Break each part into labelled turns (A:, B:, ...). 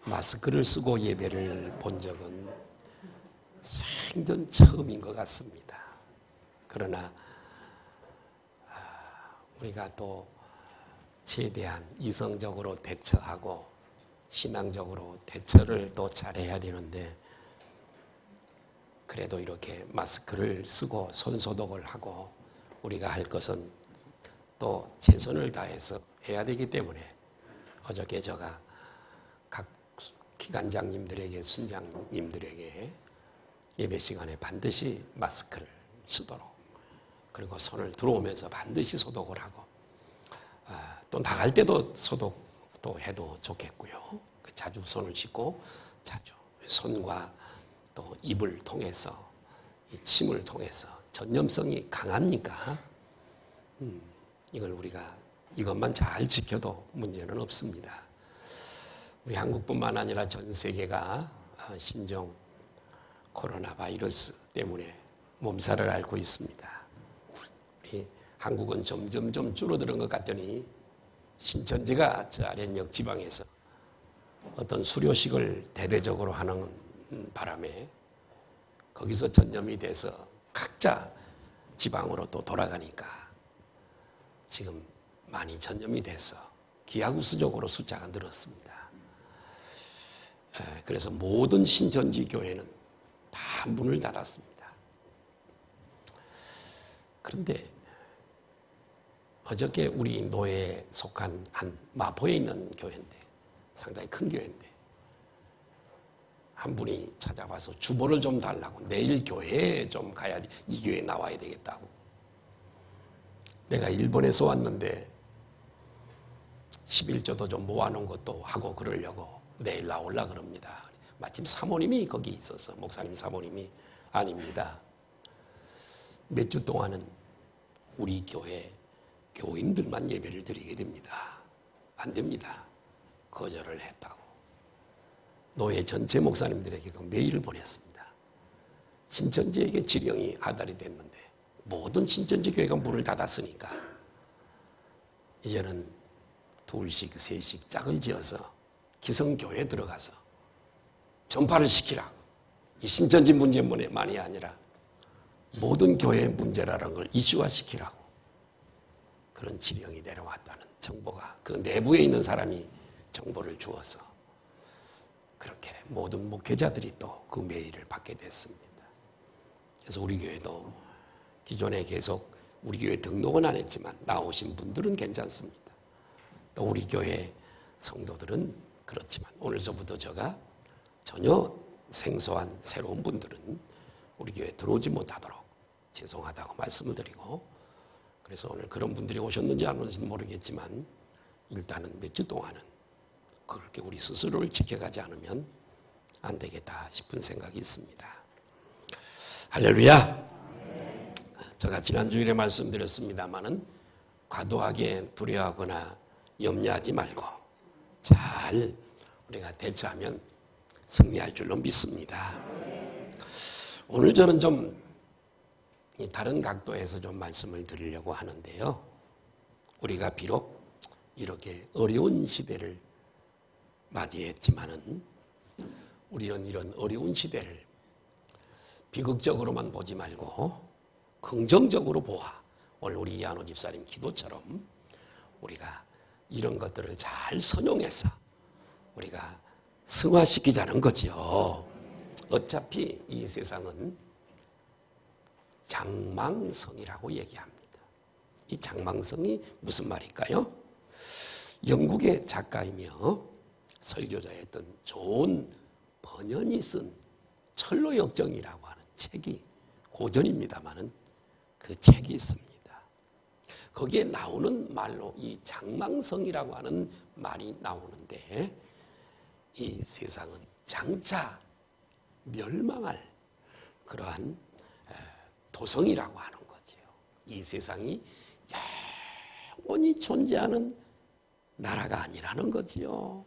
A: 마스크를 쓰고 예배를 본 적은 생전 처음인 것 같습니다. 그러나 우리가 또 최대한 이성적으로 대처하고 신앙적으로 대처를 또 잘해야 되는데, 그래도 이렇게 마스크를 쓰고 손소독을 하고 우리가 할 것은 또 최선을 다해서 해야 되기 때문에 어저께 제가 각 기관장님들에게, 순장님들에게 예배 시간에 반드시 마스크를 쓰도록, 그리고 손을 들어오면서 반드시 소독을 하고, 또 나갈 때도 소독도 해도 좋겠고요. 자주 손을 씻고 자주 손과 또 입을 통해서, 이 침을 통해서 전염성이 강하니까 이걸 우리가 이것만 잘 지켜도 문제는 없습니다. 우리 한국뿐만 아니라 전 세계가 신종 코로나 바이러스 때문에 몸살을 앓고 있습니다. 우리 한국은 점점 좀 줄어드는 것 같더니 신천지가 저 아랫역 지방에서 어떤 수료식을 대대적으로 하는 바람에 거기서 전염이 돼서 각자 지방으로 또 돌아가니까 지금 많이 전염이 돼서 기하급수적으로 숫자가 늘었습니다. 그래서 모든 신천지 교회는 다 문을 닫았습니다. 그런데 어저께 우리 노예에 속한 한 마포에 있는 교회인데, 상당히 큰 교회인데, 한 분이 찾아와서 주보를 좀 달라고, 내일 교회에 좀 가야 돼, 이 교회에 나와야 되겠다고. 내가 일본에서 왔는데 11조도 좀 모아놓은 것도 하고 그러려고 내일 나올라 그럽니다. 마침 사모님이 거기 있어서, 목사님 사모님이, 아닙니다, 몇 주 동안은 우리 교회 교인들만 예배를 드리게 됩니다. 안 됩니다. 거절을 했다고 노예 전체 목사님들에게 그 메일을 보냈습니다. 신천지에게 지령이 하달이 됐는데 모든 신천지 교회가 문을 닫았으니까 이제는 2씩 3씩 짝을 지어서 기성교회에 들어가서 전파를 시키라고. 이 신천지 문제만이 아니라 모든 교회의 문제라는 걸 이슈화시키라고 그런 지령이 내려왔다는 정보가, 그 내부에 있는 사람이 정보를 주어서 그렇게 모든 목회자들이 또 그 메일을 받게 됐습니다. 그래서 우리 교회도 기존에 계속 우리 교회 등록은 안 했지만 나오신 분들은 괜찮습니다. 또 우리 교회 성도들은 그렇지만 오늘서부터 제가 전혀 생소한 새로운 분들은 우리 교회에 들어오지 못하도록 죄송하다고 말씀을 드리고, 그래서 오늘 그런 분들이 오셨는지 안 오는지는 모르겠지만 일단은 몇 주 동안은 그렇게 우리 스스로를 지켜가지 않으면 안 되겠다 싶은 생각이 있습니다. 할렐루야. 제가 지난 주일에 말씀드렸습니다마는 과도하게 두려워하거나 염려하지 말고 잘 우리가 대처하면 승리할 줄로 믿습니다. 오늘 저는 좀 다른 각도에서 좀 말씀을 드리려고 하는데요. 우리가 비록 이렇게 어려운 시대를 맞이했지만은 우리는 이런 어려운 시대를 비극적으로만 보지 말고 긍정적으로 보아. 오늘 우리 이한호 집사님 기도처럼 우리가 이런 것들을 잘 선용해서 우리가 승화시키자는 거죠. 어차피 이 세상은 장망성이라고 얘기합니다. 이 장망성이 무슨 말일까요? 영국의 작가이며 설교자였던 존 번연이 쓴 철로역정이라고 하는 책이 고전입니다마는 그 책이 있습니다. 거기에 나오는 말로 이 장망성이라고 하는 말이 나오는데, 이 세상은 장차 멸망할 그러한 도성이라고 하는 거죠. 이 세상이 영원히 존재하는 나라가 아니라는 거지요.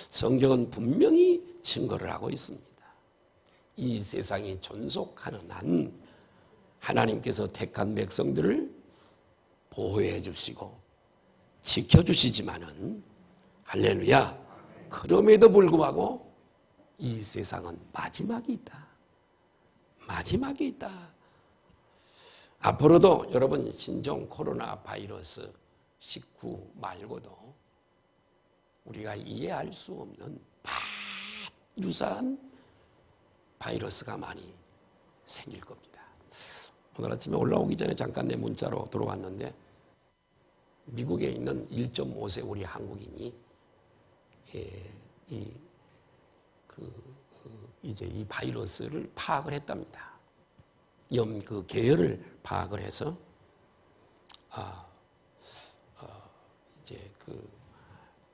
A: 성경은 분명히 증거를 하고 있습니다. 이 세상이 존속하는 한 하나님께서 택한 백성들을 보호해 주시고 지켜주시지만은 할렐루야, 그럼에도 불구하고 이 세상은 마지막이 있다. 마지막이 있다. 앞으로도 여러분 신종 코로나 바이러스 19 말고도 우리가 이해할 수 없는 유사한 바이러스가 많이 생길 겁니다. 오늘 아침에 올라오기 전에 잠깐 내 문자로 들어왔는데 미국에 있는 1.5세 우리 한국인이 이제 이 바이러스를 파악을 했답니다. 그 계열을 파악을 해서 이제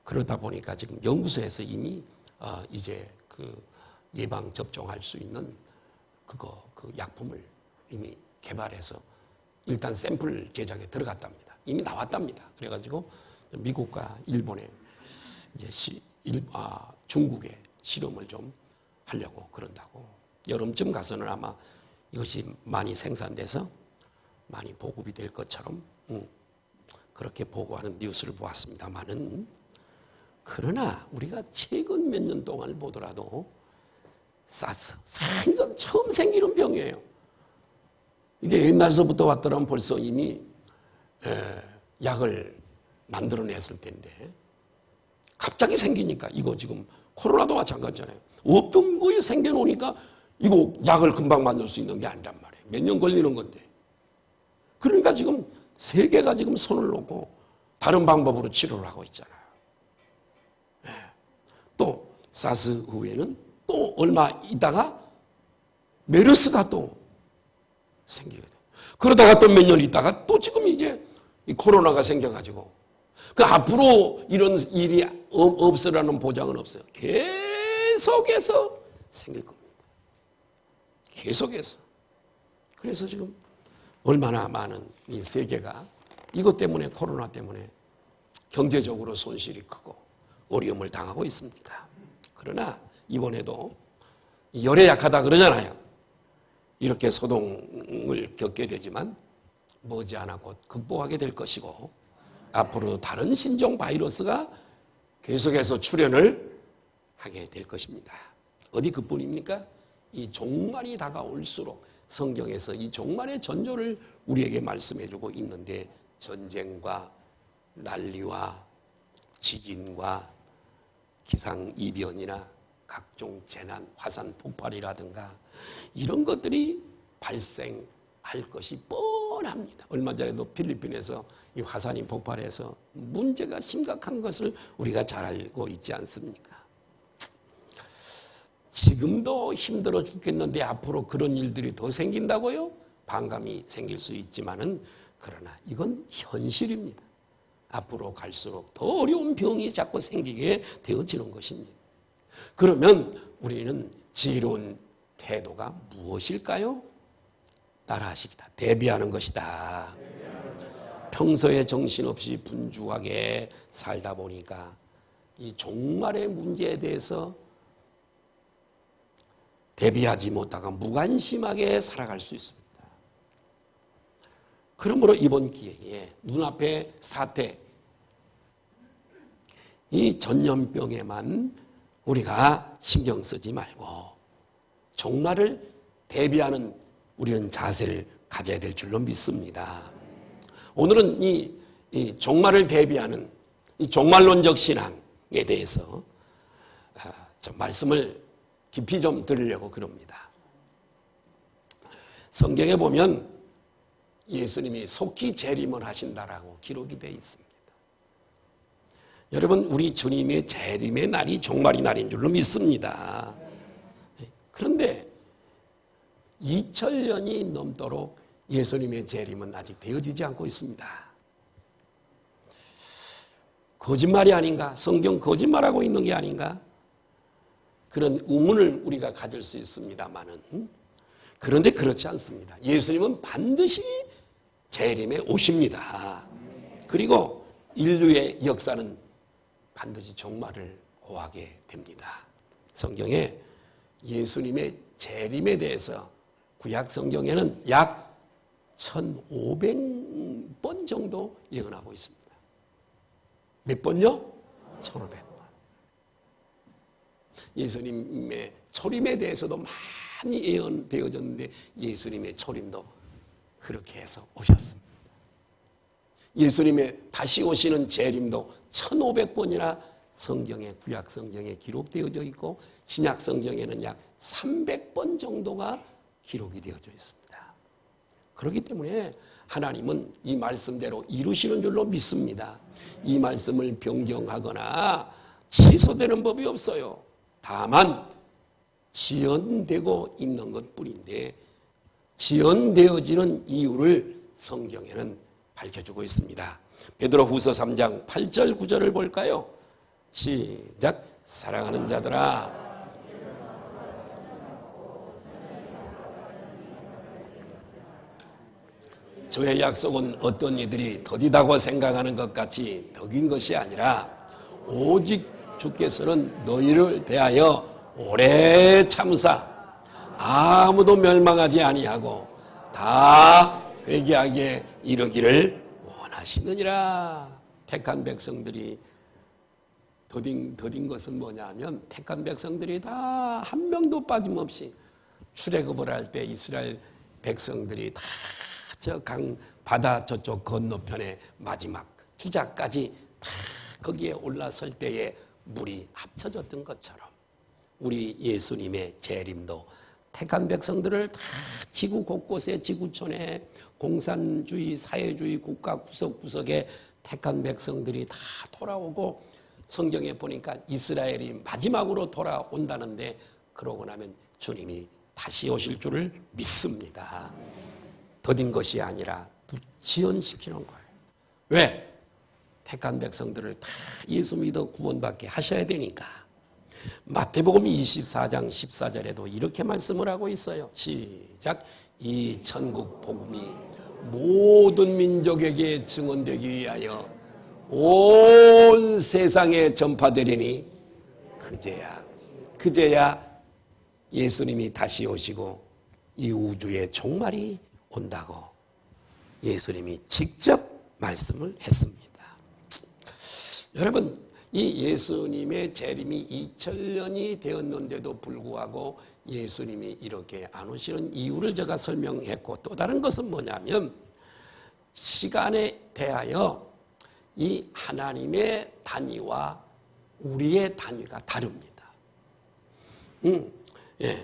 A: 그러다 보니까 지금 연구소에서 이미 이제 예방 접종할 수 있는 그 약품을 이미 개발해서 일단 샘플 제작에 들어갔답니다. 이미 나왔답니다. 그래가지고 미국과 일본에 이제 중국에 실험을 좀 하려고 그런다고. 여름쯤 가서는 아마 이것이 많이 생산돼서 많이 보급이 될 것처럼 그렇게 보고하는 뉴스를 보았습니다만은, 그러나 우리가 최근 몇 년 동안을 보더라도 사스, 생전 처음 생기는 병이에요. 이게 옛날서부터 왔더라면 벌써 이미 약을 만들어냈을 텐데 갑자기 생기니까, 이거 지금 코로나도 마찬가지잖아요. 없던 거에 생겨놓으니까 이거 약을 금방 만들 수 있는 게 아니란 말이에요. 몇 년 걸리는 건데. 그러니까 지금 세계가 지금 손을 놓고 다른 방법으로 치료를 하고 있잖아요. 또 사스 후에는 또 얼마 있다가 메르스가 또 생기게 돼요. 그러다가 또 몇 년 있다가 또 지금 이제 이 코로나가 생겨가지고, 그 앞으로 이런 일이 없으라는 보장은 없어요. 계속해서 생길 겁니다. 계속해서. 그래서 지금 얼마나 많은 이 세계가 이것 때문에, 코로나 때문에 경제적으로 손실이 크고 어려움을 당하고 있습니까? 그러나 이번에도 열에 약하다 그러잖아요. 이렇게 소동을 겪게 되지만 머지않아 곧 극복하게 될 것이고, 앞으로 다른 신종 바이러스가 계속해서 출현을 하게 될 것입니다. 어디 그뿐입니까? 이 종말이 다가올수록 성경에서 이 종말의 전조를 우리에게 말씀해주고 있는데, 전쟁과 난리와 지진과 기상이변이나 각종 재난, 화산 폭발이라든가 이런 것들이 발생할 것이 뻔합니다. 얼마 전에도 필리핀에서 이 화산이 폭발해서 문제가 심각한 것을 우리가 잘 알고 있지 않습니까? 지금도 힘들어 죽겠는데 앞으로 그런 일들이 더 생긴다고요? 반감이 생길 수 있지만은, 그러나 이건 현실입니다. 앞으로 갈수록 더 어려운 병이 자꾸 생기게 되어지는 것입니다. 그러면 우리는 지혜로운 태도가 무엇일까요? 따라하십니다. 대비하는 것이다. 평소에 정신없이 분주하게 살다 보니까 이 종말의 문제에 대해서 대비하지 못하고 무관심하게 살아갈 수 있습니다. 그러므로 이번 기회에 눈앞의 사태, 이 전염병에만 우리가 신경 쓰지 말고 종말을 대비하는 우리는 자세를 가져야 될 줄로 믿습니다. 오늘은 이 종말을 대비하는 이 종말론적 신앙에 대해서 좀 말씀을 깊이 좀 들으려고 그럽니다. 성경에 보면 예수님이 속히 재림을 하신다라고 기록이 되어 있습니다. 여러분, 우리 주님의 재림의 날이 종말의 날인 줄로 믿습니다. 그런데 2000년이 넘도록 예수님의 재림은 아직 되어지지 않고 있습니다. 거짓말이 아닌가? 성경 거짓말하고 있는 게 아닌가? 그런 의문을 우리가 가질 수 있습니다만은, 그런데 그렇지 않습니다. 예수님은 반드시 재림에 오십니다. 그리고 인류의 역사는 반드시 종말을 고하게 됩니다. 성경에 예수님의 재림에 대해서 구약 성경에는 약 1500번 정도 예언하고 있습니다. 몇 번요? 1500번. 예수님의 초림에 대해서도 많이 예언되어졌는데 예수님의 초림도 그렇게 해서 오셨습니다. 예수님의 다시 오시는 재림도 1500번이나 성경에, 구약 성경에 기록되어져 있고 신약 성경에는 약 300번 정도가 기록이 되어져 있습니다. 그렇기 때문에 하나님은 이 말씀대로 이루시는 줄로 믿습니다. 이 말씀을 변경하거나 취소되는 법이 없어요. 다만 지연되고 있는 것뿐인데 지연되어지는 이유를 성경에는 밝혀주고 있습니다. 베드로후서 3장 8절 9절을 볼까요? 시작. 사랑하는 자들아 저의 약속은 어떤 이들이 더디다고 생각하는 것 같이 덕인 것이 아니라 오직 주께서는 너희를 대하여 오래 참으사 아무도 멸망하지 아니하고 다 회개하게 이르기를 원하시느니라. 택한 백성들이 더딘 것은 뭐냐면 택한 백성들이 다 한 명도 빠짐없이 출애굽을 할 때 이스라엘 백성들이 다 저 강 바다 저쪽 건너편에 마지막 투자까지 다 거기에 올라설 때에 물이 합쳐졌던 것처럼 우리 예수님의 재림도 택한 백성들을 다 지구 곳곳에 지구촌에 공산주의 사회주의 국가 구석구석에 택한 백성들이 다 돌아오고 성경에 보니까 이스라엘이 마지막으로 돌아온다는데 그러고 나면 주님이 다시 오실 줄을 믿습니다. 더딘 것이 아니라 지연시키는 거예요. 왜? 택한 백성들을 다 예수 믿어 구원받게 하셔야 되니까. 마태복음 24장 14절에도 이렇게 말씀을 하고 있어요. 시작. 이 천국 복음이 모든 민족에게 증언되기 위하여 온 세상에 전파되리니 그제야 예수님이 다시 오시고 이 우주의 종말이 온다고 예수님이 직접 말씀을 했습니다. 여러분, 이 예수님의 재림이 2000년이 되었는데도 불구하고 예수님이 이렇게 안 오시는 이유를 제가 설명했고 또 다른 것은 뭐냐면 시간에 대하여 이 하나님의 단위와 우리의 단위가 다릅니다.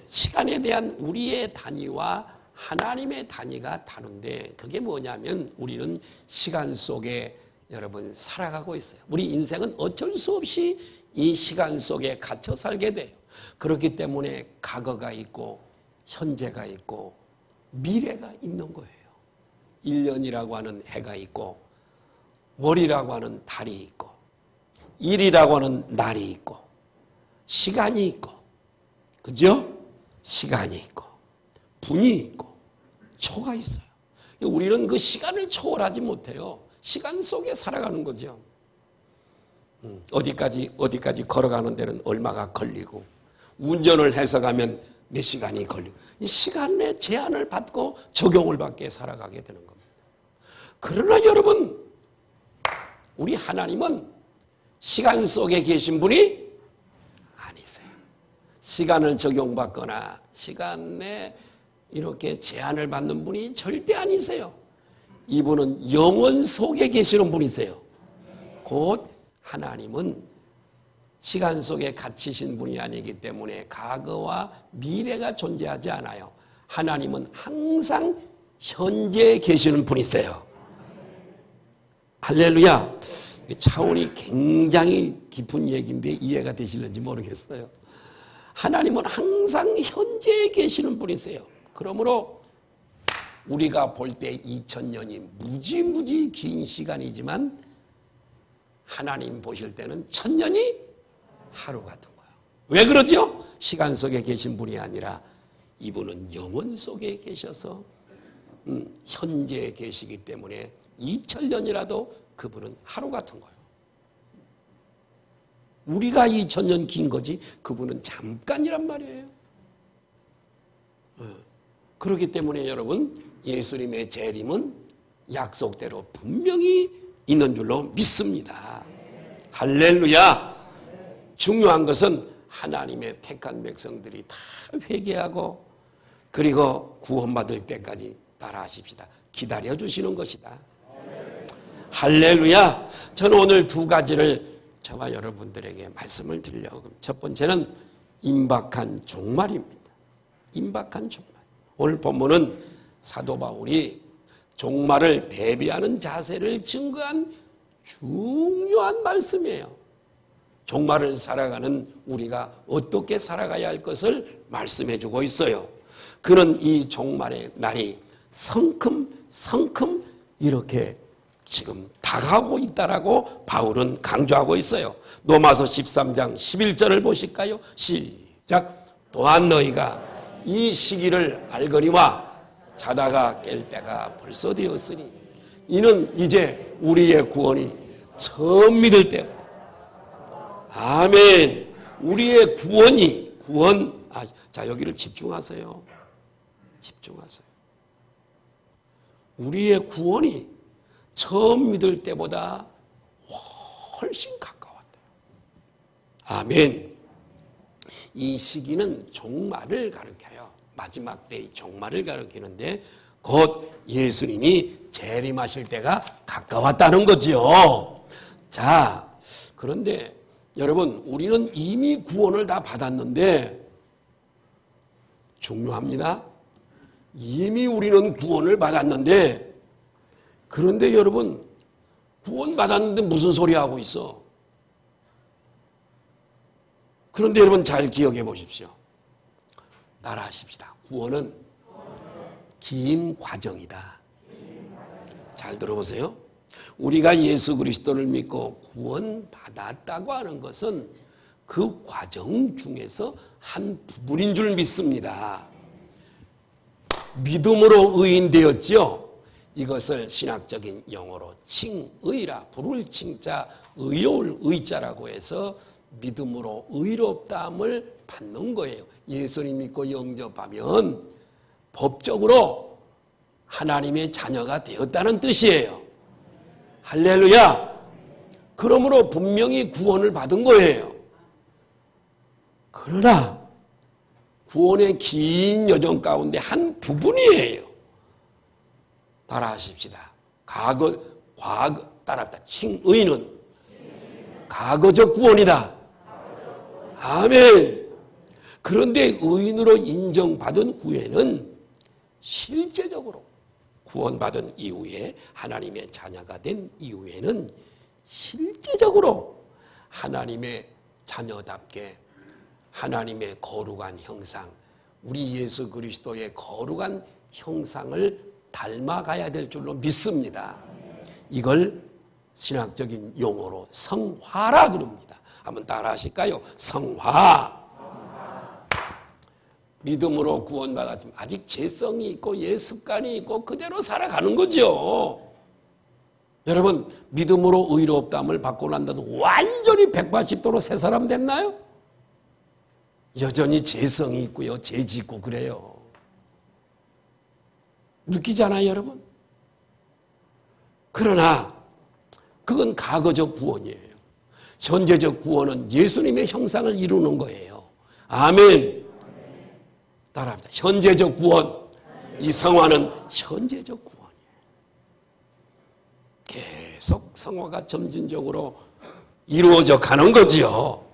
A: 시간에 대한 우리의 단위와 하나님의 단위가 다른데 그게 뭐냐면 우리는 시간 속에 여러분 살아가고 있어요. 우리 인생은 어쩔 수 없이 이 시간 속에 갇혀 살게 돼요. 그렇기 때문에 과거가 있고 현재가 있고 미래가 있는 거예요. 1년이라고 하는 해가 있고 월이라고 하는 달이 있고 일이라고 하는 날이 있고 시간이 있고 그죠? 시간이 있고 분이 있고 초가 있어요. 우리는 그 시간을 초월하지 못해요. 시간 속에 살아가는 거죠. 어디까지 걸어가는 데는 얼마가 걸리고 운전을 해서 가면 몇 시간이 걸리고 이 시간의 제한을 받고 적용을 받게 살아가게 되는 겁니다. 그러나 여러분 우리 하나님은 시간 속에 계신 분이 아니세요. 시간을 적용받거나 시간에 이렇게 제한을 받는 분이 절대 아니세요. 이분은 영원 속에 계시는 분이세요. 곧 하나님은 시간 속에 갇히신 분이 아니기 때문에 과거와 미래가 존재하지 않아요. 하나님은 항상 현재에 계시는 분이세요. 할렐루야. 차원이 굉장히 깊은 얘기인데 이해가 되실는지 모르겠어요. 하나님은 항상 현재에 계시는 분이세요. 그러므로 우리가 볼 때 2000년이 무지무지 긴 시간이지만 하나님 보실 때는 1000년이 하루 같은 거예요. 왜 그러죠? 시간 속에 계신 분이 아니라 이분은 영원 속에 계셔서 현재에 계시기 때문에 2000년이라도 그분은 하루 같은 거예요. 우리가 2000년 긴 거지 그분은 잠깐이란 말이에요. 그렇기 때문에 여러분 예수님의 재림은 약속대로 분명히 있는 줄로 믿습니다. 할렐루야. 중요한 것은 하나님의 택한 백성들이 다 회개하고 그리고 구원받을 때까지 따라하십시다. 기다려주시는 것이다. 할렐루야. 저는 오늘 두 가지를 저와 여러분들에게 말씀을 드리려고 합니다. 첫 번째는 임박한 종말입니다. 임박한 종말. 오늘 본문은 사도 바울이 종말을 대비하는 자세를 증거한 중요한 말씀이에요. 종말을 살아가는 우리가 어떻게 살아가야 할 것을 말씀해 주고 있어요. 그는 이 종말의 날이 성큼 이렇게 지금 다가오고 있다라고 바울은 강조하고 있어요. 로마서 13장 11절을 보실까요? 시작. 또한 너희가 이 시기를 알거니와 자다가 깰 때가 벌써 되었으니 이는 이제 우리의 구원이 처음 믿을 때부터. 아멘. 우리의 구원. 자, 여기를 집중하세요. 집중하세요. 우리의 구원이 처음 믿을 때보다 훨씬 가까웠다. 아멘. 이 시기는 종말을 가리켜요. 마지막 때의 종말을 가리키는데 곧 예수님이 재림하실 때가 가까웠다는 거죠. 자, 그런데 여러분, 우리는 이미 구원을 다 받았는데 중요합니다. 이미 우리는 구원을 받았는데 그런데 여러분 구원 받았는데 무슨 소리 하고 있어? 그런데 여러분 잘 기억해 보십시오. 따라하십시다. 구원은 긴 과정이다. 잘 들어보세요. 우리가 예수 그리스도를 믿고 구원받았다고 하는 것은 그 과정 중에서 한 부분인 줄 믿습니다. 믿음으로 의인 되었지요. 이것을 신학적인 용어로 칭의라, 부를 칭자, 의로울 의자라고 해서 믿음으로 의롭다함을 받는 거예요. 예수님 믿고 영접하면 법적으로 하나님의 자녀가 되었다는 뜻이에요. 할렐루야. 그러므로 분명히 구원을 받은 거예요. 그러나 구원의 긴 여정 가운데 한 부분이에요. 따라하십시다. 따라합니다. 칭의는 과거적 구원이다. 아멘. 그런데 의인으로 인정받은 후에는 실제적으로 구원받은 이후에 하나님의 자녀가 된 이후에는 실제적으로 하나님의 자녀답게 하나님의 거룩한 형상, 우리 예수 그리스도의 거룩한 형상을 닮아가야 될 줄로 믿습니다. 이걸 신학적인 용어로 성화라 그럽니다. 한번 따라 하실까요? 성화. 믿음으로 구원받았지만 아직 죄성이 있고 예습관이 있고 그대로 살아가는 거죠. 여러분, 믿음으로 의롭다함을 받고 난다고 완전히 180도로 새 사람 됐나요? 여전히 죄성이 있고요. 죄 짓고 그래요. 느끼잖아요, 여러분? 그러나 그건 과거적 구원이에요. 현재적 구원은 예수님의 형상을 이루는 거예요. 아멘. 따라합니다. 현재적 구원. 이 성화는 현재적 구원이에요. 계속 성화가 점진적으로 이루어져 가는 거지요.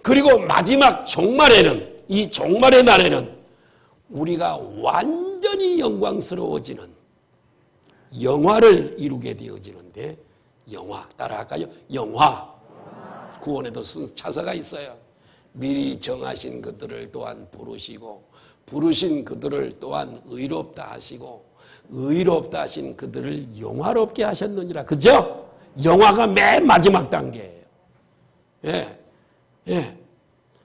A: 그리고 마지막 종말에는, 이 종말의 날에는 우리가 완전히 영광스러워지는 영화를 이루게 되어지는데, 영화 따라할까요? 영화. 구원에도 순차사가 있어요. 미리 정하신 그들을 또한 부르시고, 부르신 그들을 또한 의롭다 하시고, 의롭다 하신 그들을 영화롭게 하셨느니라. 그죠? 영화가 맨 마지막 단계예요. 예. 예.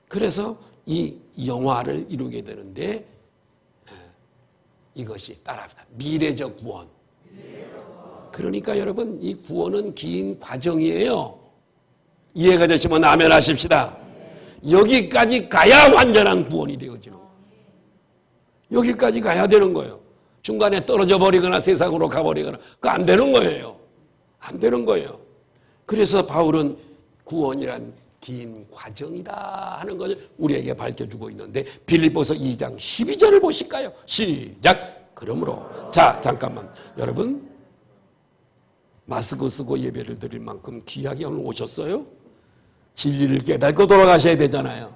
A: 그래서 이 영화를 이루게 되는데, 이것이 따라합니다. 미래적 구원. 그러니까 여러분, 이 구원은 긴 과정이에요. 이해가 되시면 아멘 하십시다. 여기까지 가야 완전한 구원이 되어지는 거예요. 여기까지 가야 되는 거예요. 중간에 떨어져 버리거나 세상으로 가버리거나 그거 안 되는 거예요. 안 되는 거예요. 그래서 바울은 구원이란 긴 과정이다 하는 걸 우리에게 밝혀주고 있는데 빌립보서 2장 12절을 보실까요? 시작. 그러므로 자 잠깐만 여러분 마스크 쓰고 예배를 드릴 만큼 귀하게 오늘 오셨어요? 진리를 깨닫고 돌아가셔야 되잖아요.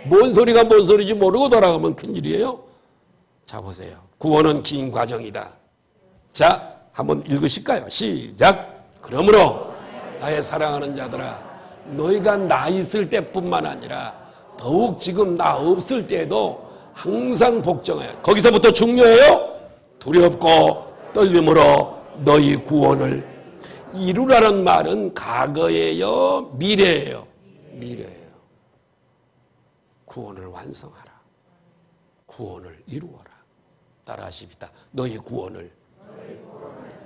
A: 뭔 소리가 뭔 소리인지 모르고 돌아가면 큰일이에요. 자 보세요. 구원은 긴 과정이다. 자 한번 읽으실까요? 시작. 그러므로 나의 사랑하는 자들아 너희가 나 있을 때뿐만 아니라 더욱 지금 나 없을 때에도 항상 복종하여 거기서부터 중요해요. 두렵고 떨림으로 너희 구원을 이루라는 말은 과거예요? 미래예요? 미래예요. 구원을 완성하라. 구원을 이루어라. 따라하십시다. 너희 구원을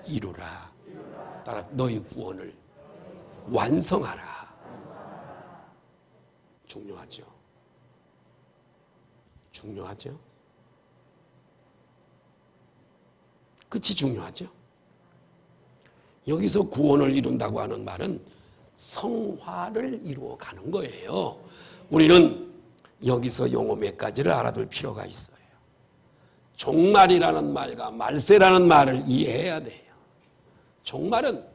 A: 이루라. 따라 너희 구원을 완성하라. 중요하죠. 중요하죠. 끝이 중요하죠. 여기서 구원을 이룬다고 하는 말은 성화를 이루어가는 거예요. 우리는 여기서 용어 몇 가지를 알아둘 필요가 있어요. 종말이라는 말과 말세라는 말을 이해해야 돼요. 종말은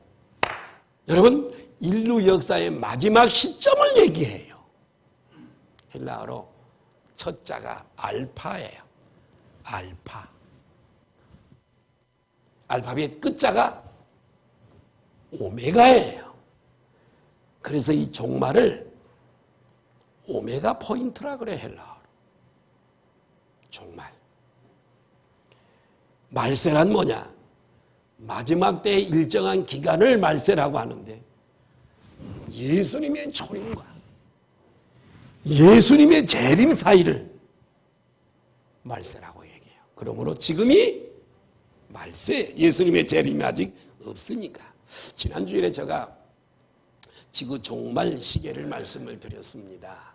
A: 여러분 인류 역사의 마지막 시점을 얘기해요. 헬라어로 첫 자가 알파예요. 알파. 알파벳 끝자가 오메가예요. 그래서 이 종말을 오메가 포인트라 그래 헬라어로. 종말. 말세란 뭐냐? 마지막 때의 일정한 기간을 말세라고 하는데 예수님의 초림과 예수님의 재림 사이를 말세라고 얘기해요. 그러므로 지금이 말세, 예수님의 재림이 아직 없으니까. 지난주일에 제가 지구 종말 시계를 말씀을 드렸습니다.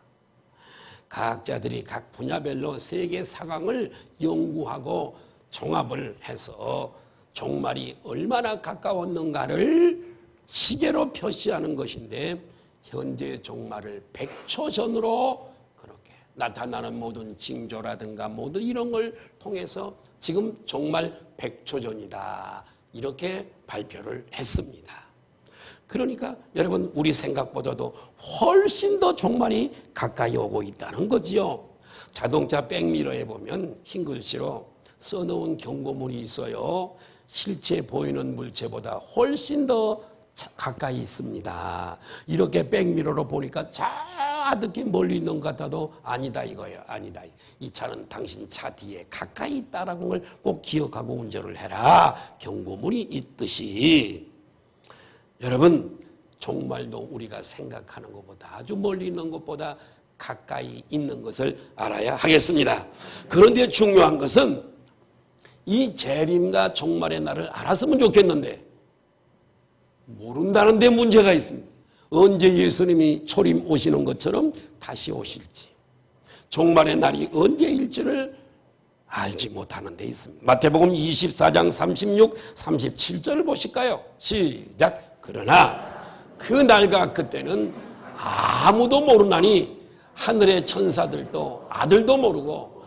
A: 과학자들이 각 분야별로 세계 상황을 연구하고 종합을 해서 종말이 얼마나 가까웠는가를 시계로 표시하는 것인데 현재 종말을 100초 전으로 그렇게 나타나는 모든 징조라든가 모든 이런 걸 통해서 지금 종말 100초 전이다 이렇게 발표를 했습니다. 그러니까 여러분 우리 생각보다도 훨씬 더 종말이 가까이 오고 있다는 거지요. 자동차 백미러에 보면 흰 글씨로 써놓은 경고문이 있어요. 실제 보이는 물체보다 훨씬 더 가까이 있습니다. 이렇게 백미러로 보니까 저렇게 멀리 있는 것 같아도 아니다 이거예요. 아니다. 이 차는 당신 차 뒤에 가까이 있다라는 걸 꼭 기억하고 운전을 해라. 경고문이 있듯이 여러분 종말도 우리가 생각하는 것보다 아주 멀리 있는 것보다 가까이 있는 것을 알아야 하겠습니다. 그런데 중요한 것은 이 재림과 종말의 날을 알았으면 좋겠는데 모른다는 데 문제가 있습니다. 언제 예수님이 초림 오시는 것처럼 다시 오실지 종말의 날이 언제일지를 알지 못하는 데 있습니다. 마태복음 24장 36, 37절을 보실까요? 시작. 그러나 그 날과 그때는 아무도 모르나니 하늘의 천사들도 아들도 모르고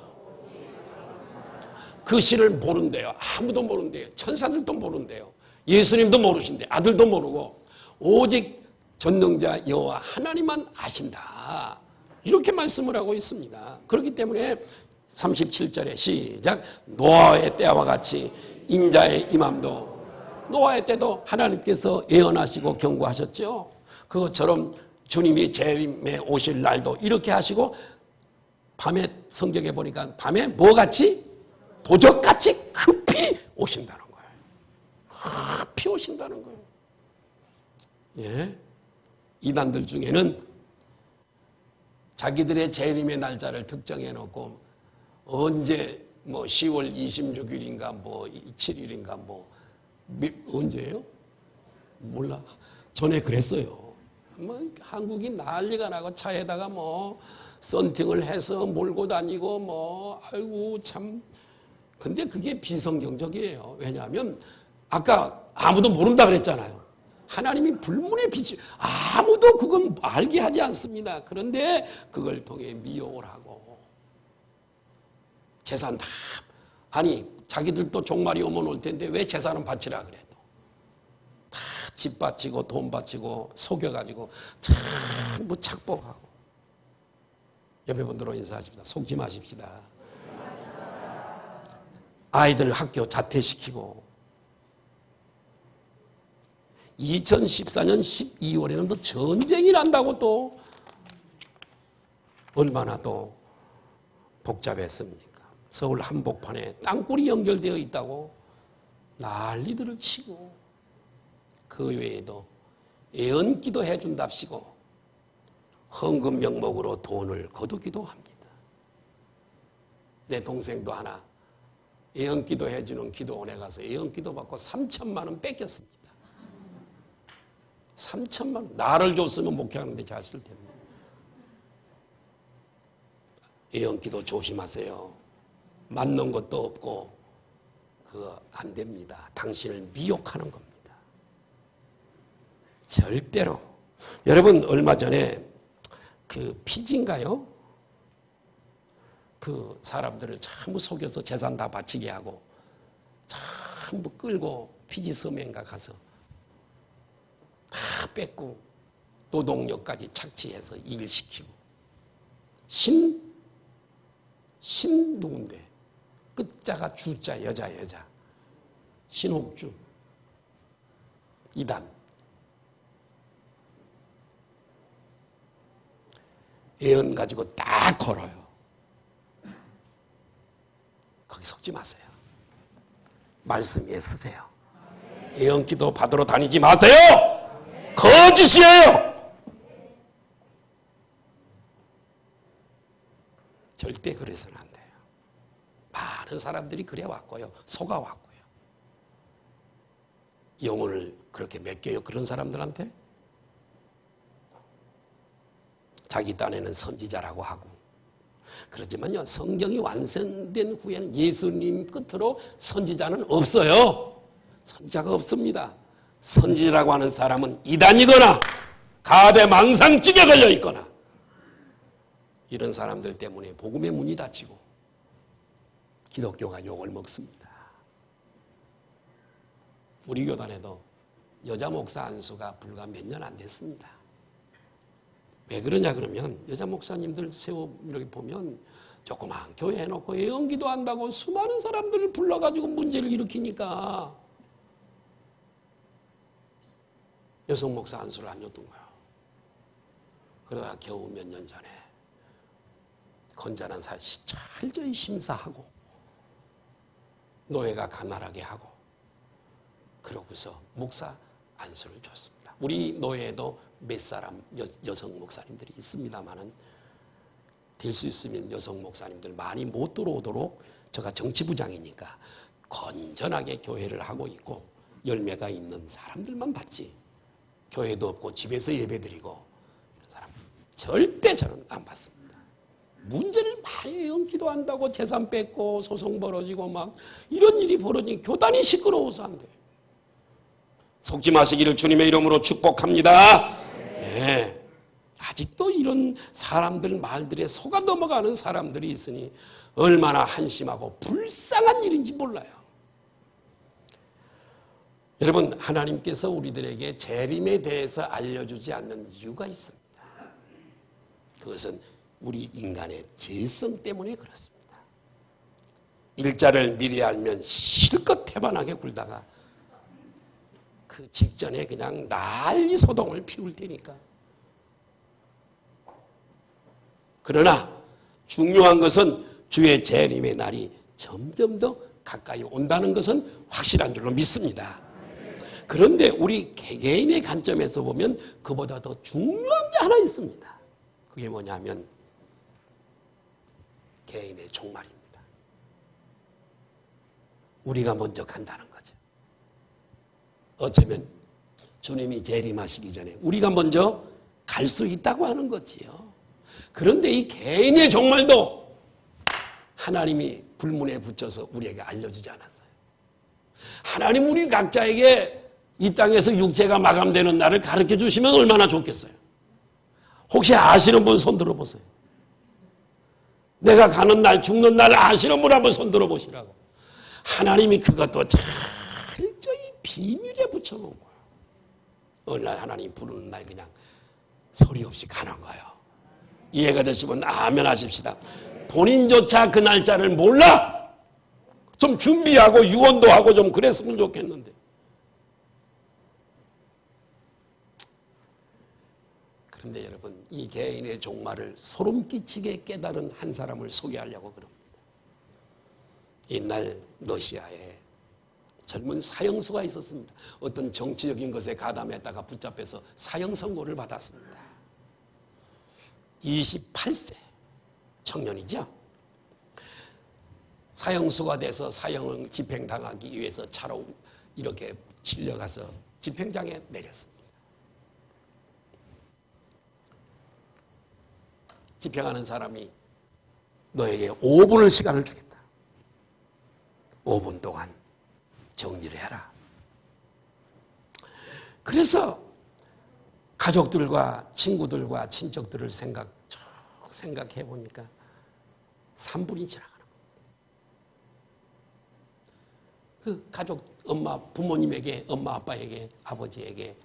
A: 그 시를 모른대요. 아무도 모른대요. 천사들도 모른대요. 예수님도 모르신대. 아들도 모르고 오직 전능자 여호와 하나님만 아신다. 이렇게 말씀을 하고 있습니다. 그렇기 때문에 37절에 시작. 노아의 때와 같이 인자의 임함도 노아의 때도 하나님께서 예언하시고 경고하셨죠. 그것처럼 주님이 재림에 오실 날도 이렇게 하시고 밤에 성경에 보니까 밤에 뭐같이? 도적같이 급히 오신다는 거예요. 급히 오신다는 거예요. 예? 이단들 중에는 자기들의 재림의 날짜를 특정해 놓고 언제 뭐 10월 26일인가 뭐 7일인가 뭐 언제예요? 몰라. 전에 그랬어요. 뭐 한국이 난리가 나고 차에다가 뭐 썬팅을 해서 몰고 다니고 뭐 아이고 참. 근데 그게 비성경적이에요. 왜냐하면 아까 아무도 모른다 그랬잖아요. 하나님이 불문의 빛이 아무도 그건 알게 하지 않습니다. 그런데 그걸 통해 미혹을 하고 재산 다 아니 자기들도 종말이 오면 올 텐데 왜 재산은 바치라 그래도 다 집 바치고 돈 바치고 속여가지고 전부 착복하고 옆에 분들로 인사하십시다. 속지 마십시다. 아이들 학교 자퇴시키고 2014년 12월에는 또 전쟁이 난다고 또 얼마나 또 복잡했습니까? 서울 한복판에 땅굴이 연결되어 있다고 난리들을 치고 그 외에도 애언기도 해준답시고 헌금 명목으로 돈을 거두기도 합니다. 내 동생도 하나 애언기도 해주는 기도원에 가서 애언기도 받고 3천만 원 뺏겼습니다. 3천만 원. 나를 줬으면 목회하는데 자실 텐데. 애언기도 조심하세요. 맞는 것도 없고 그거 안 됩니다. 당신을 미혹하는 겁니다. 절대로. 여러분 얼마 전에 그 피지인가요? 그 사람들을 전부 속여서 재산 다 바치게 하고 전부 끌고 피지 서면가 가서 다 뺏고 노동력까지 착취해서 일시키고 신 누군데 끝자가 주자 여자 신옥주 이단 예언 가지고 딱 걸어요. 거기 속지 마세요. 말씀 위에 쓰세요. 예언기도 받으러 다니지 마세요. 거짓이에요. 절대 그래서는 안 돼요. 많은 사람들이 그래 왔고요. 속아 왔고요. 영혼을 그렇게 맡겨요. 그런 사람들한테 자기 딴에는 선지자라고 하고 그렇지만요 성경이 완성된 후에는 예수님 끝으로 선지자는 없어요. 선지자가 없습니다. 선지자라고 하는 사람은 이단이거나 가대 망상증에 걸려 있거나 이런 사람들 때문에 복음의 문이 닫히고 기독교가 욕을 먹습니다. 우리 교단에도 여자 목사 안수가 불과 몇 년 안 됐습니다. 왜 그러냐 그러면 여자 목사님들 세워 이렇게 보면 조그만 교회 해놓고 예언기도 한다고 수많은 사람들을 불러가지고 문제를 일으키니까 여성 목사 안수를 안 줬던 거예요. 그러다가 겨우 몇 년 전에 건전한 사실 철저히 심사하고 노예가 가난하게 하고 그러고서 목사 안수를 줬습니다. 우리 노예에도 몇 사람 여성 목사님들이 있습니다만은 될 수 있으면 여성 목사님들 많이 못 들어오도록 제가 정치부장이니까 건전하게 교회를 하고 있고 열매가 있는 사람들만 받지 교회도 없고 집에서 예배드리고 이런 사람 절대 저는 안 받습니다. 문제를 많이 기도한다고 재산 뺏고 소송 벌어지고 막 이런 일이 벌어지니 교단이 시끄러워서 안 돼요. 속지 마시기를 주님의 이름으로 축복합니다. 네. 아직도 이런 사람들 말들에 속아 넘어가는 사람들이 있으니 얼마나 한심하고 불쌍한 일인지 몰라요. 여러분 하나님께서 우리들에게 재림에 대해서 알려주지 않는 이유가 있습니다. 그것은 우리 인간의 죄성 때문에 그렇습니다. 일자를 미리 알면 실컷 태반하게 굴다가 그 직전에 그냥 난리 소동을 피울 테니까. 그러나 중요한 것은 주의 재림의 날이 점점 더 가까이 온다는 것은 확실한 줄로 믿습니다. 그런데 우리 개개인의 관점에서 보면 그보다 더 중요한 게 하나 있습니다. 그게 뭐냐면 개인의 종말입니다. 우리가 먼저 간다는 거죠. 어쩌면 주님이 재림하시기 전에 우리가 먼저 갈 수 있다고 하는 거지요. 그런데 이 개인의 종말도 하나님이 불문에 붙여서 우리에게 알려주지 않았어요. 하나님 우리 각자에게 이 땅에서 육체가 마감되는 날을 가르쳐 주시면 얼마나 좋겠어요. 혹시 아시는 분 손 들어보세요. 내가 가는 날, 죽는 날 아시는 분 한번 손 들어보시라고. 하나님이 그것도 철저히 비밀에 붙여놓은 거예요. 어느 날 하나님 부르는 날 그냥 소리 없이 가는 거예요. 이해가 되시면 아멘 하십시다. 본인조차 그 날짜를 몰라. 좀 준비하고 유언도 하고 좀 그랬으면 좋겠는데. 그런데 여러분, 이 개인의 종말을 소름 끼치게 깨달은 한 사람을 소개하려고 그럽니다. 옛날 러시아에 젊은 사형수가 있었습니다. 어떤 정치적인 것에 가담했다가 붙잡혀서 사형 선고를 받았습니다. 28세 청년이죠. 사형수가 돼서 사형을 집행당하기 위해서 차로 이렇게 실려가서 집행장에 내렸습니다. 집행하는 사람이 너에게 5분을 시간을 주겠다. 5분 동안 정리를 해라. 그래서 가족들과 친구들과 친척들을 생각해 보니까 3분이 지나가는 거예요. 그 가족, 부모님에게, 엄마, 아빠에게, 아버지에게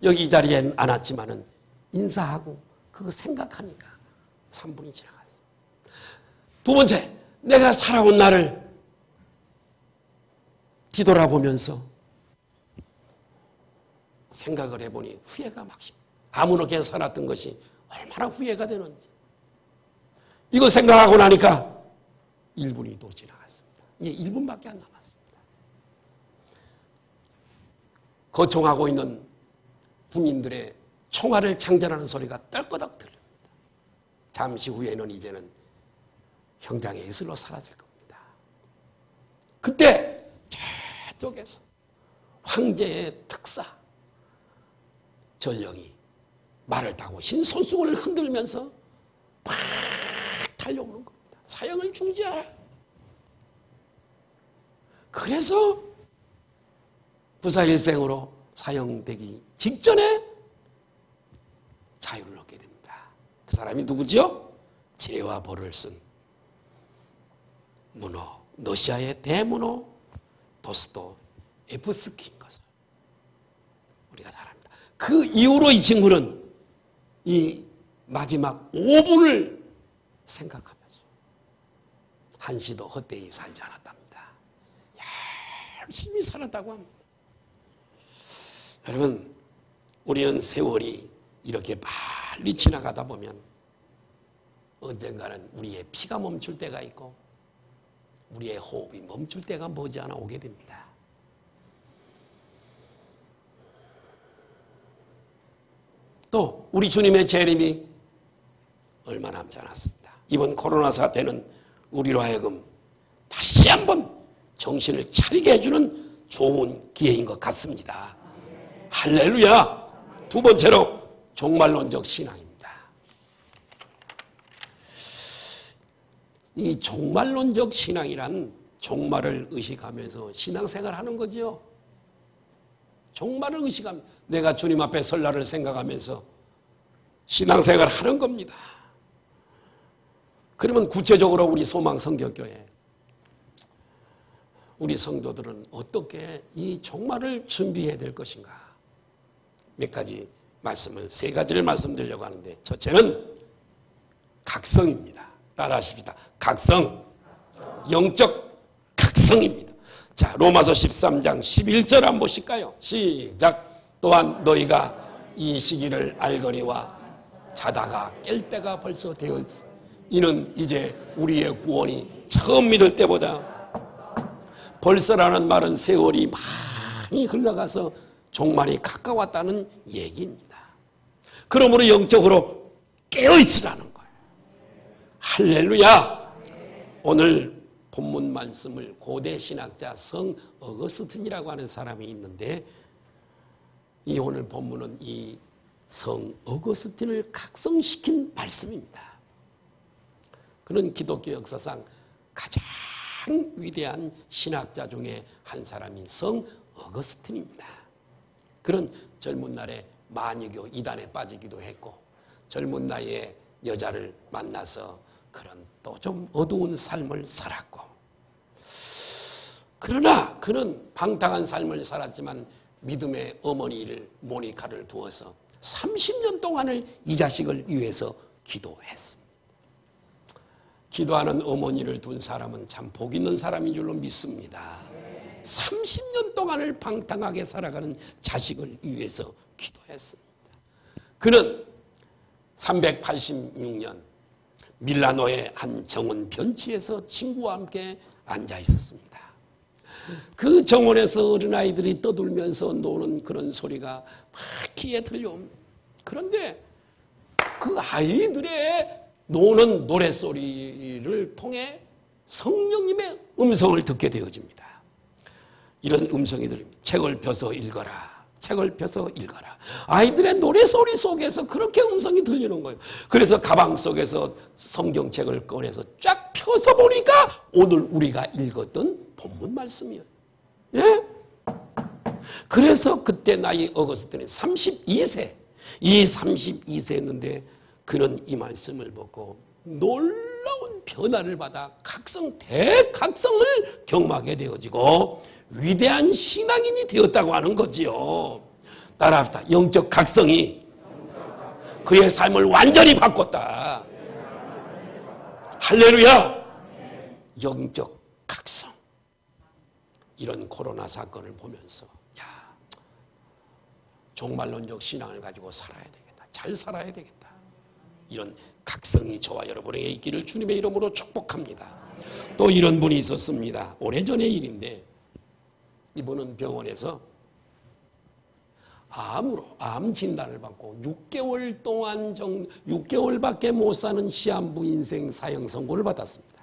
A: 여기 이 자리엔 안 왔지만은 인사하고 그거 생각하니까 3분이 지나갔어요. 두 번째, 내가 살아온 날을 뒤돌아보면서 생각을 해보니 후회가 막십니다. 아무렇게 살았던 것이 얼마나 후회가 되는지. 이거 생각하고 나니까 1분이 또 지나갔습니다. 이제 1분밖에 안 남았습니다. 거총하고 있는 군인들의 총알을 장전하는 소리가 떨거덕 들립니다. 잠시 후에는 이제는 현장의 예술로 사라질 겁니다. 그때 저쪽에서 황제의 특사 전령이 말을 타고 흰 손수건을 흔들면서 팍 달려오는 겁니다. 사형을 중지하라. 그래서 부사일생으로 사형되기 직전에 자유를 얻게 됩니다. 그 사람이 누구죠? 죄와 벌을 쓴 문호, 러시아의 대문호 도스토옙스키인 것을 우리가 잘 압니다. 그 이후로 이 친구는 이 마지막 5분을 생각하면서 한시도 헛되이 살지 않았답니다. 열심히 살았다고 합니다. 여러분, 우리는 세월이 이렇게 빨리 지나가다 보면 언젠가는 우리의 피가 멈출 때가 있고 우리의 호흡이 멈출 때가 머지않아 오게 됩니다. 또 우리 주님의 재림이 얼마 남지 않았습니다. 이번 코로나 사태는 우리로 하여금 다시 한번 정신을 차리게 해주는 좋은 기회인 것 같습니다. 할렐루야. 두 번째로 종말론적 신앙입니다. 이 종말론적 신앙이란 종말을 의식하면서 신앙생활하는 거죠. 종말을 의식하면 내가 주님 앞에 설 날을 생각하면서 신앙생활을 하는 겁니다. 그러면 구체적으로 우리 소망성교교회 우리 성도들은 어떻게 이 종말을 준비해야 될 것인가? 몇 가지 말씀을, 세 가지를 말씀드리려고 하는데, 첫째는 각성입니다. 따라하십시다. 각성. 영적 각성입니다. 자, 로마서 13장 11절 한번 보실까요? 시작. 또한 너희가 이 시기를 알거니와 자다가 깰 때가 벌써 되었으니 이는 이제 우리의 구원이 처음 믿을 때보다 벌써라는 말은 세월이 많이 흘러가서 종말이 가까웠다는 얘기입니다. 그러므로 영적으로 깨어있으라는 거예요. 할렐루야. 오늘 본문 말씀을 고대 신학자 성 어거스틴이라고 하는 사람이 있는데 이 오늘 본문은 이 성 어거스틴을 각성시킨 말씀입니다. 그는 기독교 역사상 가장 가장 위대한 신학자 중에 한 사람인 성 어거스틴입니다. 그런 젊은 날에 마녀교 이단에 빠지기도 했고 젊은 나이에 여자를 만나서 그런 또 좀 어두운 삶을 살았고, 그러나 그는 방탕한 삶을 살았지만 믿음의 어머니를 모니카를 두어서 30년 동안을 이 자식을 위해서 기도했습니다. 기도하는 어머니를 둔 사람은 참 복 있는 사람인 줄로 믿습니다. 30년 동안을 방탕하게 살아가는 자식을 위해서 기도했습니다. 그는 386년 밀라노의 한 정원 벤치에서 친구와 함께 앉아 있었습니다. 그 정원에서 어린아이들이 떠들면서 노는 그런 소리가 막 귀에 들려옵니다. 그런데 그 아이들의 노는 노랫소리를 통해 성령님의 음성을 듣게 되어집니다. 이런 음성이 들립니다. 책을 펴서 읽어라. 책을 펴서 읽어라. 아이들의 노래소리 속에서 그렇게 음성이 들리는 거예요. 그래서 가방 속에서 성경책을 꺼내서 쫙 펴서 보니까 오늘 우리가 읽었던 본문 말씀이에요. 예? 그래서 그때 나이 어거스틴이 32세. 이 32세였는데 그는 이 말씀을 보고 놀라운 변화를 받아 대각성을 경험하게 되어지고 위대한 신앙인이 되었다고 하는 거지요. 따라합시다. 영적 각성이 그의 삶을 완전히 바꿨다. 할렐루야. 영적 각성. 이런 코로나 사건을 보면서 야, 종말론적 신앙을 가지고 살아야 되겠다. 잘 살아야 되겠다. 이런 각성이 저와 여러분에게 있기를 주님의 이름으로 축복합니다. 또 이런 분이 있었습니다. 오래전의 일인데 이분은 병원에서 암 진단을 받고 6개월 동안 6개월밖에 못 사는 시한부 인생 사형 선고를 받았습니다.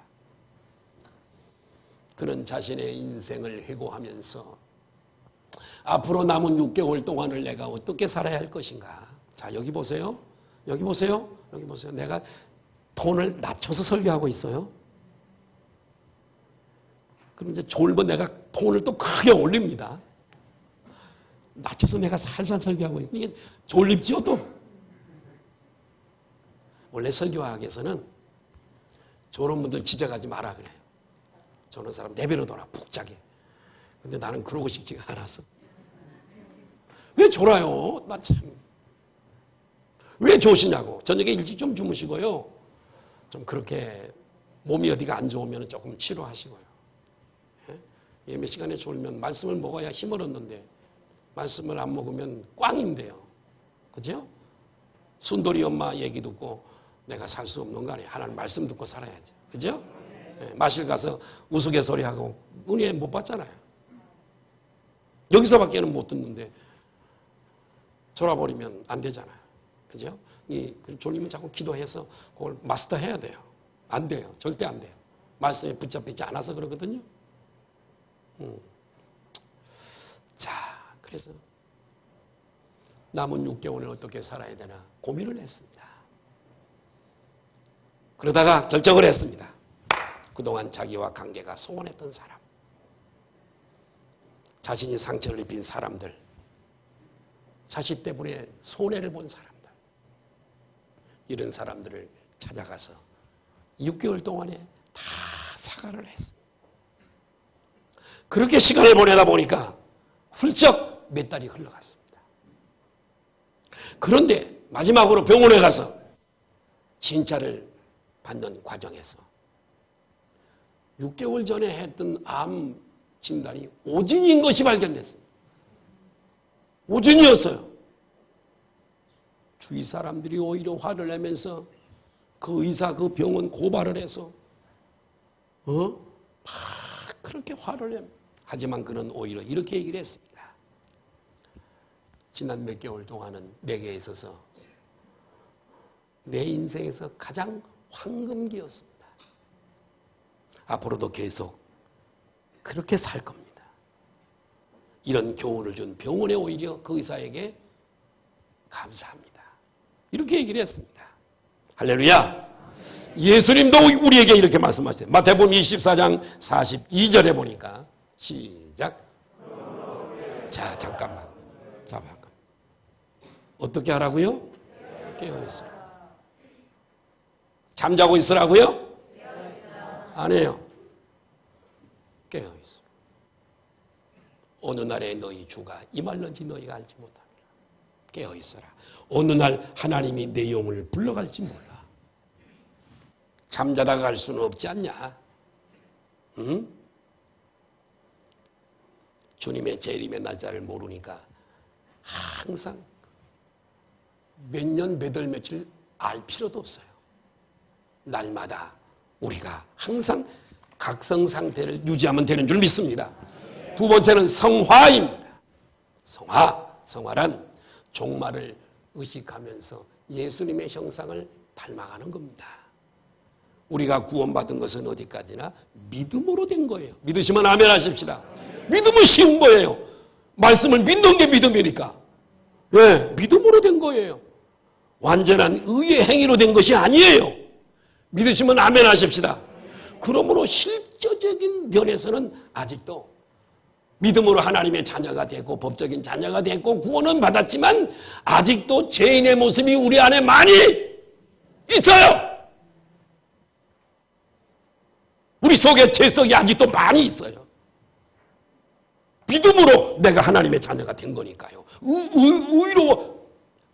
A: 그는 자신의 인생을 회고하면서 앞으로 남은 6개월 동안을 내가 어떻게 살아야 할 것인가. 자, 여기 보세요. 여기 보세요. 여기 보세요. 내가 톤을 낮춰서 설교하고 있어요. 그럼 이제 졸면 내가 톤을 또 크게 올립니다. 낮춰서 내가 살살 설교하고 있고, 이게 졸립지요, 또? 원래 설교학에서는 저런 분들 지적하지 마라 그래요. 저런 사람 내버려둬라, 푹 자게. 근데 나는 그러고 싶지가 않아서. 왜 졸아요? 나 참. 왜 조시냐고. 저녁에 일찍 좀 주무시고요. 좀 그렇게 몸이 어디가 안 좋으면 조금 치료하시고요. 예매 시간에 졸면 말씀을 먹어야 힘을 얻는데 말씀을 안 먹으면 꽝인데요. 그죠? 순돌이 엄마 얘기 듣고 내가 살 수 없는 거 아니에요. 하나님 말씀 듣고 살아야지. 그죠? 마실 가서 우스갯소리하고 은혜 못 받잖아요. 여기서밖에는 못 듣는데 졸아버리면 안 되잖아요. 그죠? 졸리면 자꾸 기도해서 그걸 마스터해야 돼요. 안 돼요. 절대 안 돼요. 말씀에 붙잡히지 않아서 그러거든요. 자, 그래서 남은 6개월을 어떻게 살아야 되나 고민을 했습니다. 그러다가 결정을 했습니다. 그동안 자기와 관계가 소원했던 사람, 자신이 상처를 입힌 사람들, 자식 때문에 손해를 본 사람들, 이런 사람들을 찾아가서 6개월 동안에 다 사과를 했습니다. 그렇게 시간을 보내다 보니까 훌쩍 몇 달이 흘러갔습니다. 그런데 마지막으로 병원에 가서 진찰을 받는 과정에서 6개월 전에 했던 암 진단이 오진인 것이 발견됐어요. 오진이었어요. 주위 사람들이 오히려 화를 내면서 그 의사, 그 병원 고발을 해서 막 그렇게 화를 냅니다. 하지만 그는 오히려 이렇게 얘기를 했습니다. 지난 몇 개월 동안은 내게 있어서 내 인생에서 가장 황금기였습니다. 앞으로도 계속 그렇게 살 겁니다. 이런 교훈을 준 병원에 오히려 그 의사에게 감사합니다. 이렇게 얘기를 했습니다. 할렐루야. 예수님도 우리에게 이렇게 말씀하셨어요. 마태복음 24장 42절에 보니까 시작. 자, 잠깐만. 어떻게 하라고요? 깨어있어라. 잠자고 있으라고요? 안 해요. 깨어있어. 어느 날에 너희 주가 임할는지 너희가 알지 못합니다. 깨어있어라. 어느 날 하나님이 내 영혼을 불러갈지 몰라. 잠자다가 갈 수는 없지 않냐? 응? 주님의 재림의 날짜를 모르니까 항상 몇 년, 몇 월, 며칠 알 필요도 없어요. 날마다 우리가 항상 각성 상태를 유지하면 되는 줄 믿습니다. 두 번째는 성화입니다. 성화란 종말을 의식하면서 예수님의 형상을 닮아가는 겁니다. 우리가 구원받은 것은 어디까지나 믿음으로 된 거예요. 믿으시면 아멘 하십시다. 믿음은 쉬운 거예요. 말씀을 믿는 게 믿음이니까. 네, 믿음으로 된 거예요. 완전한 의의 행위로 된 것이 아니에요. 믿으시면 아멘 하십시다. 그러므로 실제적인 면에서는 아직도 믿음으로 하나님의 자녀가 되고 법적인 자녀가 되고 구원은 받았지만 아직도 죄인의 모습이 우리 안에 많이 있어요. 우리 속에 죄성이 아직도 많이 있어요. 믿음으로 내가 하나님의 자녀가 된 거니까요.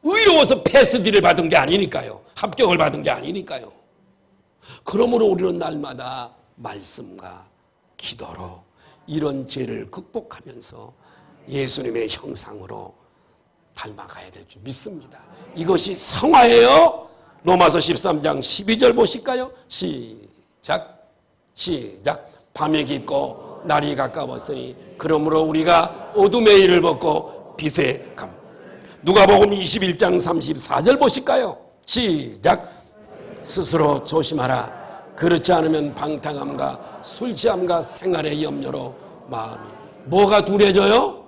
A: 의로워서 패스디를 받은 게 아니니까요. 합격을 받은 게 아니니까요. 그러므로 우리는 날마다 말씀과 기도로 이런 죄를 극복하면서 예수님의 형상으로 닮아가야 될 줄 믿습니다. 이것이 성화예요. 로마서 13장 12절 보실까요? 시작. 밤이 깊고 날이 가까웠으니 그러므로 우리가 어둠의 일을 벗고 빛의 감. 누가복음 21장 34절 보실까요? 시작. 스스로 조심하라. 그렇지 않으면 방탕함과 술 취함과 생활의 염려로 마음이 뭐가 둔해져요?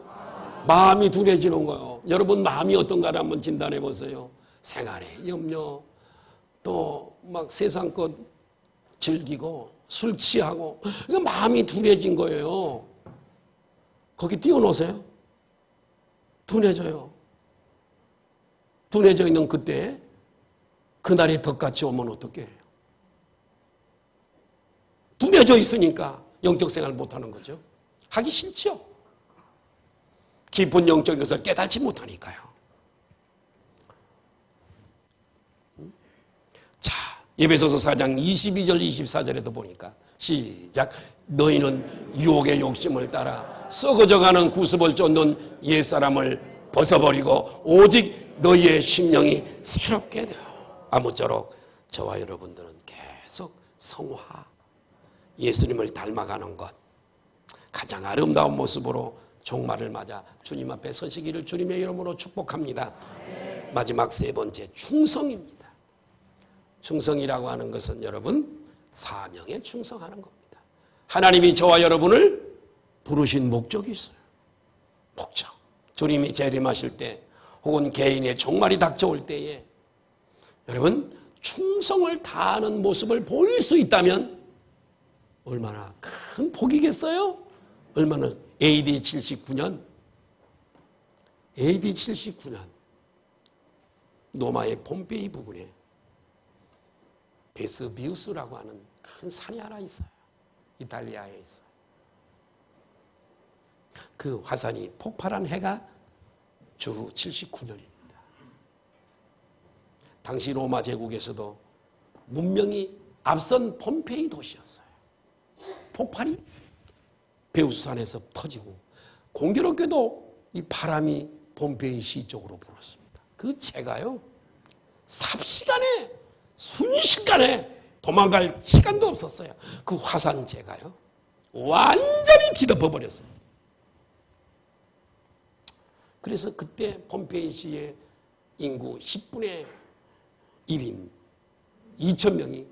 A: 마음이 둔해지는 거예요. 여러분 마음이 어떤가를 한번 진단해 보세요. 생활의 염려, 또 막 세상 것 즐기고 술 취하고 이거 마음이 둔해진 거예요. 거기 띄워놓으세요. 둔해져요. 둔해져 있는 그때 그날이 덕같이 오면 어떻게 해요? 둔해져 있으니까 영적 생활 못하는 거죠. 하기 싫죠. 깊은 영적 것을 깨닫지 못하니까요. 자, 에베소서 4장 22절 24절에도 보니까 시작. 너희는 유혹의 욕심을 따라 썩어져가는 구습을 쫓는 옛사람을 벗어버리고 오직 너희의 심령이 새롭게 되어. 아무쪼록 저와 여러분들은 계속 성화, 예수님을 닮아가는 것, 가장 아름다운 모습으로 종말을 맞아 주님 앞에 서시기를 주님의 이름으로 축복합니다. 마지막 세 번째, 충성입니다. 충성이라고 하는 것은 여러분 사명에 충성하는 겁니다. 하나님이 저와 여러분을 부르신 목적이 있어요. 목적. 주님이 재림하실 때 혹은 개인의 종말이 닥쳐올 때에 여러분 충성을 다하는 모습을 보일 수 있다면 얼마나 큰 복이겠어요? 얼마나 AD 79년 로마의 폼페이 부근에 베스비우스라고 하는 큰 산이 하나 있어요. 이탈리아에 있어요. 그 화산이 폭발한 해가 주 79년입니다. 당시 로마 제국에서도 문명이 앞선 폼페이 도시였어요. 폭발이 베우스산에서 터지고 공교롭게도 이 바람이 폼페이 시 쪽으로 불었습니다. 그 채가요 삽시간에 순식간에 도망갈 시간도 없었어요. 그 화산재가요 완전히 뒤덮어 버렸어요. 그래서 그때 폼페이시의 인구 10분의 1인 2,000명이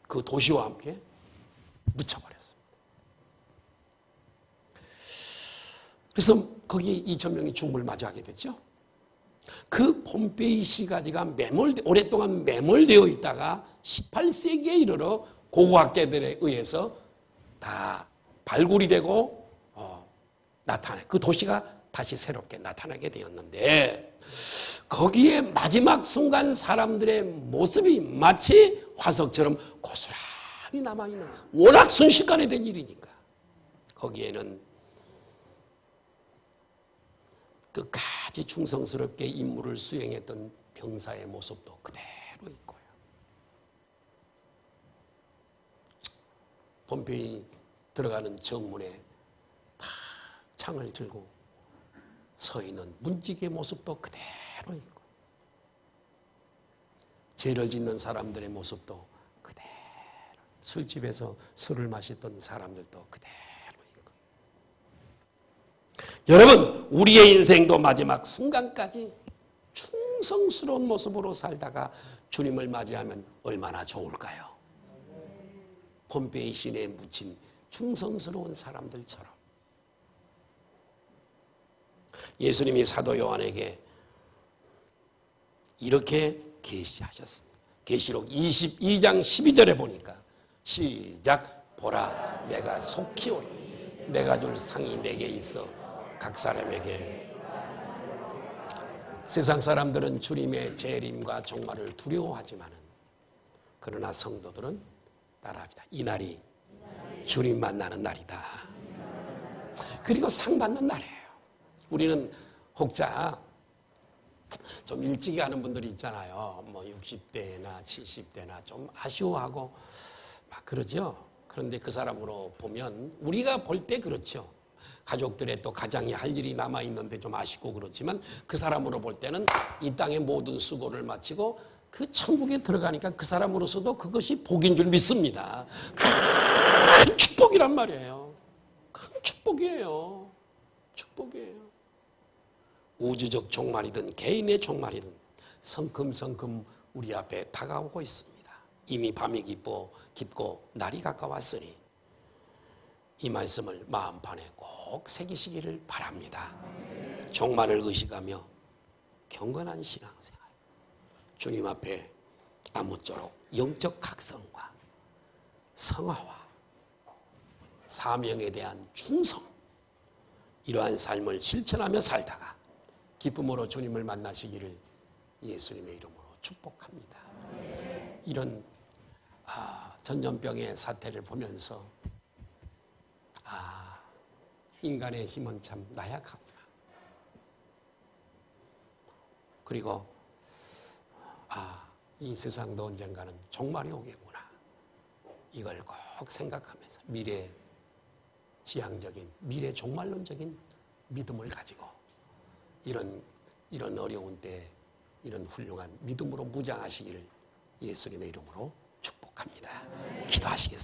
A: 그 도시와 함께 묻혀버렸습니다. 그래서 거기 2,000명이 죽음을 마주하게 됐죠. 그 폼페이 시가지가 오랫동안 매몰되어 있다가 18세기에 이르러 고고학자들에 의해서 다 발굴이 되고 그 도시가 다시 새롭게 나타나게 되었는데, 거기에 마지막 순간 사람들의 모습이 마치 화석처럼 고스란히 남아있는, 워낙 순식간에 된 일이니까 거기에는 끝까지 충성스럽게 임무를 수행했던 병사의 모습도 그대로 있고요. 폼페이 들어가는 정문에 다 창을 들고 서 있는 문지기의 모습도 그대로 있고, 죄를 짓는 사람들의 모습도 그대로, 술집에서 술을 마셨던 사람들도 그대로 있고. 여러분, 우리의 인생도 마지막 순간까지 충성스러운 모습으로 살다가 주님을 맞이하면 얼마나 좋을까요? 폼페이 시내에 묻힌 충성스러운 사람들처럼. 예수님이 사도 요한에게 이렇게 계시하셨습니다. 계시록 22장 12절에 보니까 시작. 보라, 내가 속히 오리. 내가 줄 상이 내게 있어 각 사람에게. 세상 사람들은 주님의 재림과 종말을 두려워하지만은, 그러나 성도들은 따라합니다. 이 날이 주님 만나는 날이다. 그리고 상 받는 날이에요. 우리는 혹자 좀 일찍 가는 분들이 있잖아요. 뭐 60대나 70대나 좀 아쉬워하고 막 그러죠. 그런데 그 사람으로 보면, 우리가 볼 때 그렇죠. 가족들의 또 가장이 할 일이 남아있는데 좀 아쉽고 그렇지만, 그 사람으로 볼 때는 이 땅의 모든 수고를 마치고 그 천국에 들어가니까 그 사람으로서도 그것이 복인 줄 믿습니다. 큰 축복이란 말이에요. 큰 축복이에요. 축복이에요. 우주적 종말이든 개인의 종말이든 성큼성큼 우리 앞에 다가오고 있습니다. 이미 밤이 깊고 날이 가까웠으니 이 말씀을 마음판에 꼭 새기시기를 바랍니다. 종말을 의식하며 경건한 신앙생활, 주님 앞에 아무쪼록 영적 각성과 성화와 사명에 대한 충성, 이러한 삶을 실천하며 살다가 기쁨으로 주님을 만나시기를 예수님의 이름으로 축복합니다. 이런 전염병의 사태를 보면서 인간의 힘은 참 나약하구나. 그리고 이 세상도 언젠가는 종말이 오겠구나. 이걸 꼭 생각하면서 미래지향적인, 미래 종말론적인 믿음을 가지고 이런 어려운 때 이런 훌륭한 믿음으로 무장하시기를 예수님의 이름으로 축복합니다. 기도하시겠습니다.